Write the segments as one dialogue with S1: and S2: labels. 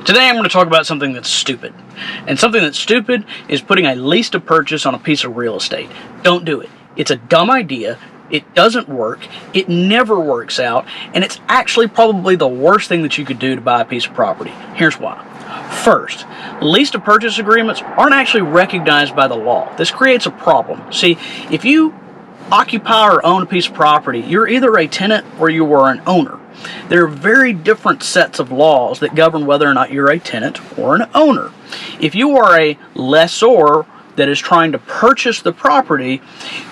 S1: Today I'm going to talk about something that's stupid. And something that's stupid is putting a lease to purchase on a piece of real estate. Don't do it. It's a dumb idea. It doesn't work. It never works out. And it's actually probably the worst thing that you could do to buy a piece of property. Here's why. First, lease to purchase agreements aren't actually recognized by the law. This creates a problem. See, if you occupy or own a piece of property, you're either a tenant or you are an owner. There are very different sets of laws that govern whether or not you're a tenant or an owner. If you are a lessor that is trying to purchase the property,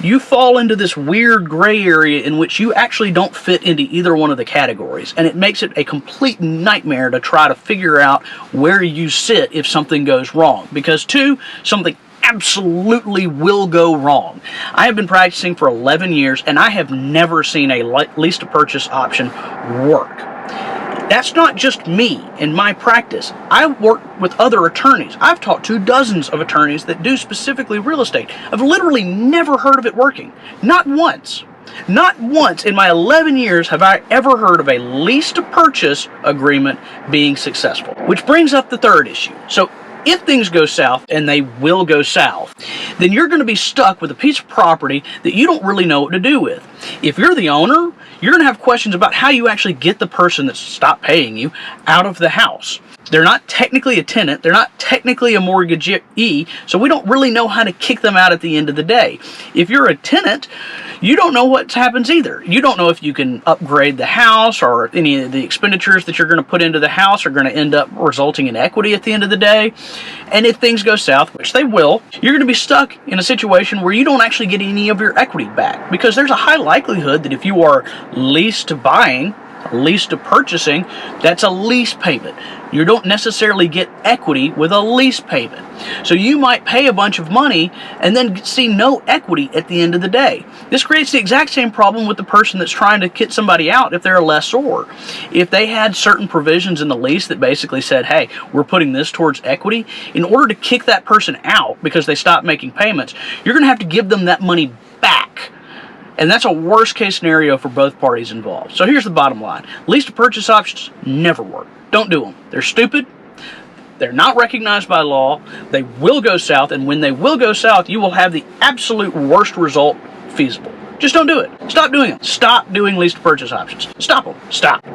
S1: you fall into this weird gray area in which you actually don't fit into either one of the categories, and it makes it a complete nightmare to try to figure out where you sit if something goes wrong, because something absolutely will go wrong. I have been practicing for 11 years and I have never seen a lease to purchase option work. That's not just me in my practice. I work with other attorneys. I've talked to dozens of attorneys that do specifically real estate. I've literally never heard of it working. Not once. Not once in my 11 years have I ever heard of a lease to purchase agreement being successful. Which brings up the third issue. So if things go south, and they will go south, then you're going to be stuck with a piece of property that you don't really know what to do with. If you're the owner, you're going to have questions about how you actually get the person that's stopped paying you out of the house. They're not technically a tenant, they're not technically a mortgagee, so we don't really know how to kick them out at the end of the day. If you're a tenant, you don't know what happens either. You don't know if you can upgrade the house, or any of the expenditures that you're going to put into the house are going to end up resulting in equity at the end of the day. And if things go south, which they will, you're going to be stuck in a situation where you don't actually get any of your equity back, because there's a high likelihood that if you are leased to buying, lease to purchasing, that's a lease payment. You don't necessarily get equity with a lease payment. So you might pay a bunch of money and then see no equity at the end of the day. This creates the exact same problem with the person that's trying to get somebody out if they're a lessor. If they had certain provisions in the lease that basically said, hey, we're putting this towards equity, in order to kick that person out because they stopped making payments, you're going to have to give them that money back. And that's a worst case scenario for both parties involved. So here's the bottom line. Lease to purchase options never work. Don't do them. They're stupid. They're not recognized by law. They will go south. And when they will go south, you will have the absolute worst result feasible. Just don't do it. Stop doing them. Stop doing lease to purchase options. Stop them. Stop.